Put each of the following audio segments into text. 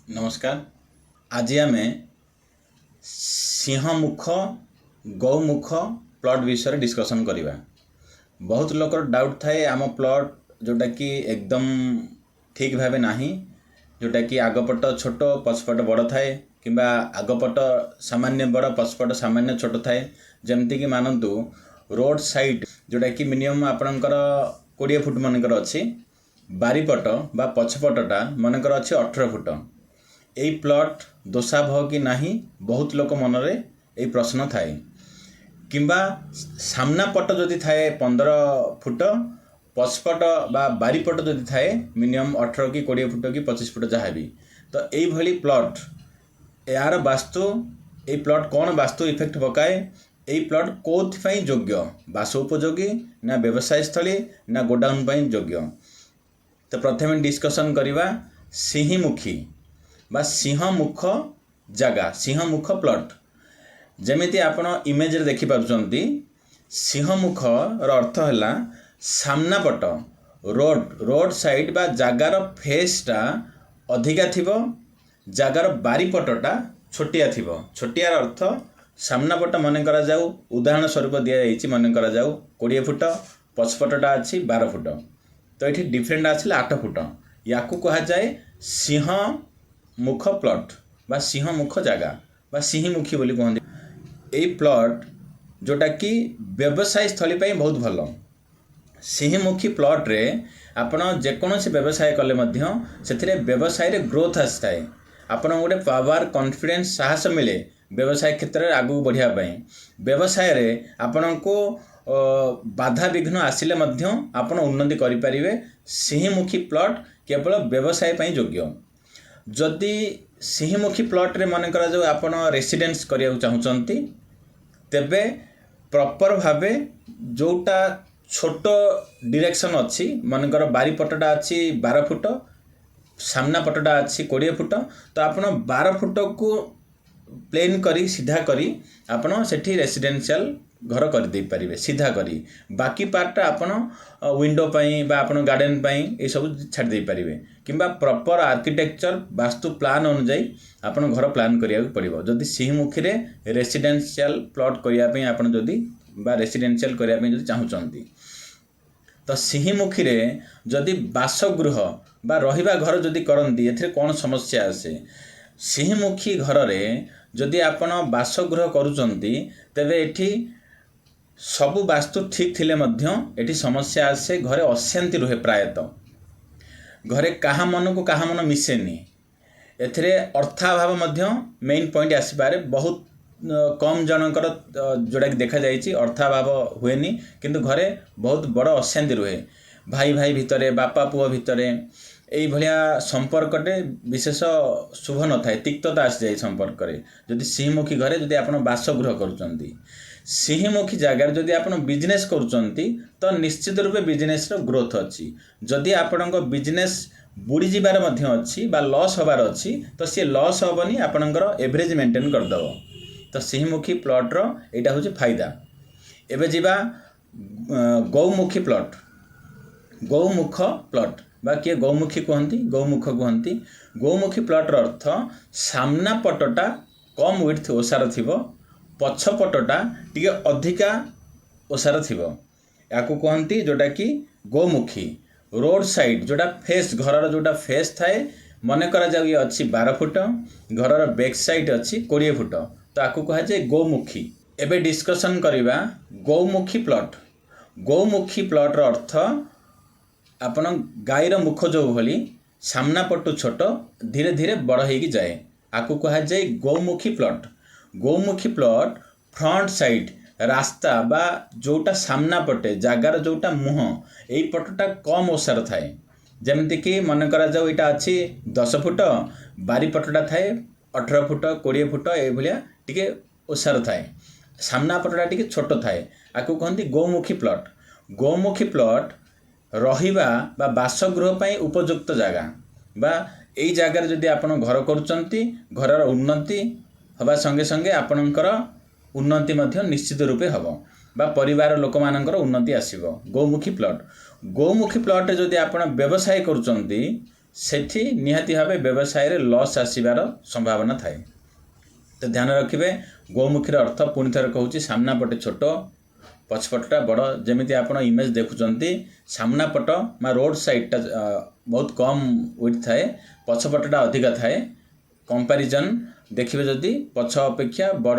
नमस्कार। आज आम सिंहमुख गौमुख प्लॉट विषय डिस्कसन करवा। बहुत लोक डाउट थाए आम प्लॉट जोटा कि एकदम ठीक भाव ना, जोटा कि आगपट छोट पछपट बड़ थाए कि आगपट सामान्य बड़ पछपट सामान्य छोट थाए। जमती कि मानतु रोड साइड जोटा कि मिनिमम आपणकर 20 फुट मनकर अच्छी, बारीपट बा पछपटा मनकर अच्छी 18 फुट। यही प्लॉट दोषाभ कि नाही बहुत लोक मनरे यही प्रश्न थाए। किंबा सामना पट जदि थाए 15 फुट, पछपट बा बारीपट जदि थाए मिनिमम 18 कि 20 फुट कि 25 फुट जहाँ भी, तो यही प्लॉट यार वास्तु ये प्लॉट कौन वास्तु इफेक्ट पकाए, यही प्लॉट कौन योग्य, बास उपयोगी ना व्यवसाय स्थली ना गोडाउन योग्य। तो प्रथम डिस्कसन करवा सिंहमुखी बा सिंहमुख जगह, सिंहमुख प्लॉट। जमीती आपण इमेज रे देखि पारुचंती, सिंहमुख रो अर्थ है सामना पट रोड साइड बा जगार फेसटा अधिका थिबो, जगार बारीपटटा छोटिया थिबो। छोटियार अर्थ सामना पट मन करा जाऊ, उदाहरण स्वरूप दिया जाइछि मन करा जाऊ 20 फुट, पछपटटा अछि 12 फुट, तो ये डिफरेंट आसिले 8 फुट। याकू कहा जाए सिंह मुख प्लॉट बा सिंहमुख जगह बा सिंहमुखी बोली कहते। यही प्लॉट जोटा कि व्यवसाय स्थली पे बहुत भल। सिंहमुखी प्लॉट रे आपण जेकोसी व्यवसाय कले मध्य से व्यवसाय रे ग्रोथ आए, आपण गोटे पावर कॉन्फिडेंस साहस मिले व्यवसाय क्षेत्र में आगू बढ़िया पाई। व्यवसाय रे आपण को बाधा विघ्न आसिले मध्य आपण उन्नति करें। सिंहमुखी प्लॉट केवल व्यवसाय पे योग्य। जदि सिंहमुखी प्लॉट रे मन करा जो आपण रेसिडेंस करिया चाहूचंती, तेबे प्रॉपर भावे जोटा छोट डायरेक्शन अच्छी, मनकर बारीपटटा अच्छी 12 फुट, सामना पटटा अच्छी 20 फुट, तो आपण 12 फुट को प्लेन करी सीधा करी आपण सेठी रेसिडेंशियल घर कर दे पारिबे सीधा करी। बाकी पार्टटा आपण विंडो पई बा आपण गार्डन पई ए सब छाड़ दे पारिबे। किंबा प्रॉपर आर्किटेक्चर वास्तु प्लान अनुसार आपण घर प्लान करिया पड़िबो। जदि सिंहमुखी रे रेसिडेंशियल प्लॉट करिया पई आपण जदि बा रेसिडेंशियल करिया पई जदि चाहूचंती, तो सिंहमुखी रे जदि बासगृह बा रहिबा घर जदि करंती एथिरे कोन समस्या आसे। सिंहमुखी घर रे जदि आपण बासगृह करूचंती, तेबे एठी सबु वास्तु ठीक थिले मध्य एठी समस्या आसे, घरे अशांति रुहे। प्रायतः घरे कहा मन को कहा मन मिसेनी। एथिरे अर्थाभाव मध्य मेन पॉइंट आसीपारे। बहुत कम जनकर जोड़ा कि देखा जाइछि अर्थाभाव हुएनी, किंतु घरे बहुत बड़ अशांति रुहे। भाई भाई भितरे, बापा पुओ भितरे यही भाया संपर्कटे विशेष शुभ न थाए, तिक्तता आसी जाए संपर्क रे। जदि सिंहमुखी घरे जदि आपण बासगृह करूचंती, सिंहमुखी जगार जदि आपण बिजनेस करूचंती, तो निश्चित रूपे बिजनेस रो ग्रोथ अच्छी। जदि आपणक बिजनेस बुड़ी जिबार मध्य अच्छी बा लॉस होबार अच्छी, तो सी लॉस हेबनी, आपणकर एवरेज मेंटेन करदेव। तो सिंहमुखी प्लॉट रो एटा होची फायदा। एबे जिबा गौमुखी प्लॉट, गौमुख प्लॉट बा किए गौमुखी कहती, गौमुख कहती। गौमुखी प्लॉट रो अर्थ सामना पटटा कम विड्थ ओसार थिबो, पछपटटा टिके अधिका ओसार थिबो, याकू कहती जोटा कि गौमुखी। रोड साइड जोटा फेस, घर जोटा फेस थाए, मन करा जाऊ ये अच्छी 12 फुट, घर बैक साइड अच्छी 20 फुट, तो आपको कहा जाए गौमुखी। एबे डिस्कसन करिबा गौमुखी प्लॉट। गौमुखी प्लॉट रो अर्थ आपण गाईर मुख जो भली सामना पटु छोट, धीरे धीरे बड़ होगी जाए, आपको कहा जाए Gaumukhi plot. Gaumukhi plot front side रास्ता बा जोटा सामना पटे जगार जोटा मुह यही पटटा कम ओसार थाए। जमती कि मन करा जाऊ इटा अच्छी 10 फुट, बारीपटटा थाए 18 फुट 20 फुट ये टिके ओसार थाए, सामना पटटा टिके छोट थाए, आपको कहती गौमुखी प्लॉट। गौमुखी प्लॉट रहिबा बा बासगृह पई उपयुक्त जगह बा यही जगार जदि आपण घर करूचंती, घरर उन्नति हवा संगे संगे आपणकर उन्नति मध्य निश्चित रूपे हबो बा परिवार लोक मानकर उन्नति आसीबो। गौमुखी प्लॉट, गौमुखी प्लॉट जदि आपण व्यवसाय करूचंती, सेठी निहाती भाव व्यवसाय रे लॉस आसीबार संभावना थाए। तो ध्यान रखिए गोमुखीर अर्थ पुणी थर कहूँ सामना पटे छोट पछपटा बड़ जमी आप इमेज देखुंत सामना पट रोड साइडटा बहुत कम विड्थ थाए पछपटा अधिका थाए कंपैरिजन देखिए जदि पछ अपेक्षा बड़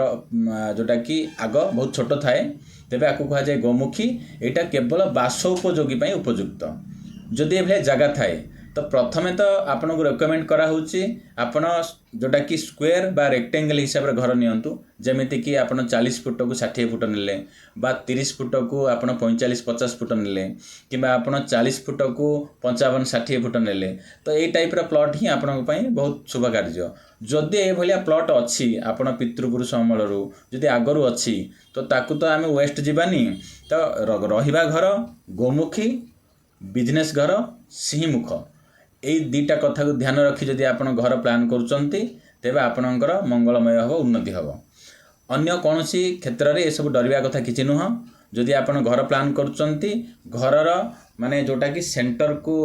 जोटा कि आग बहुत छोट थाए तेबे आपको कहा जाए गोमुखी। यहाँ केवल बासोपयोगी उपयुक्त जदि ये जगह थाए तो प्रथमे तो आपन को रेकमेंड करा होची आपण जोटा कि स्क्वायर बा रेक्टेंगल हिसाब रे घर नियंतु जेमिति कि आपण 40 फुट को 60 फुट नेले बा 30 फुट को आपण 45-50 फुट नेले किबा आपण 40 फुट को 55-60 फुट नेले तो ये टाइप रो प्लॉट ही आपण पई बहुत शुभ कार्य। जदि ए भलिया प्लॉट अछि आपण पितृपुरुष अमलरू जदि आगरू अछि तो ताकू तो आमे वेस्ट जीवानी तो रहिबा घर गोमुखी बिजनेस घर सिंहमुख यही दुईटा कथा को ध्यान रखी जदि आप घर प्लान करुँच तेज आपणकर मंगलमय हम उन्नति हम अन्य कौन क्षेत्र में यह सब डरवा कथा किसी नुह। जदि आप घर प्लान करुँच घरर माने जोटा कि सेंटर को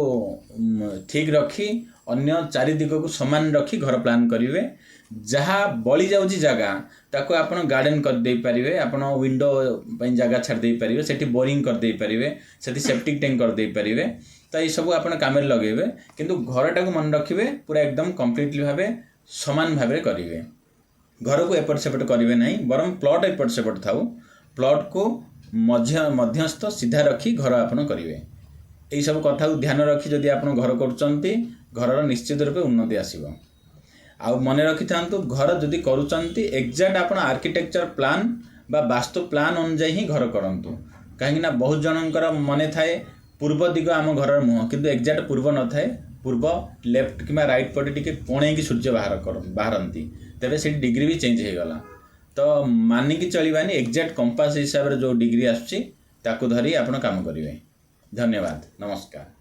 ठीक रखी अन्य चारि दिग को समान रखी घर प्लान करेंगे जहाँ बड़ी जाऊँगी जगह ताको आपण गार्डन कर दे पारिबे आपण विंडो पई जगह छाड़ दे पारिबे सेठी बोरिंग कर दे पारिबे सेठी सेप्टिक टैंक कर दे पारिबे तो ये सब आपण काम लगेबे किंतु घरटा को मन रखिबे पूरा एकदम कंप्लीटली भाबे समान भाबे करिवे घर को एपट सेपट करिवे नहीं बरम प्लॉट एपट सेपट थाउ प्लॉट को मध्यस्थ सीधा रखी घर आपण करिवे। यही सब कथा को ध्यान रखी जदि आपण घर करूचंती घरर निश्चित रूपे उन्नति आसीबो। आ मन रखि थांतु घर जदि करूचंती एग्जैक्ट आपण आर्किटेक्चर प्लान बा वास्तु प्लान अनुसार ही घर करंतु कहीं ना बहुत जनकर मन थाए पूर्व दिग आम घर मुह किंतु एग्जैक्ट पूर्व न थाए पूर्व लेफ्ट कि राइट पटे टिके कोणे की सूर्य बाहरती तेरे से डिग्री भी चेंज हो गला तो मानिकी चलवानी एग्जैक्ट कंपास हिसाब रे जो डिग्री आसुची ताकू धरी आपण काम करेंगे। धन्यवाद नमस्कार।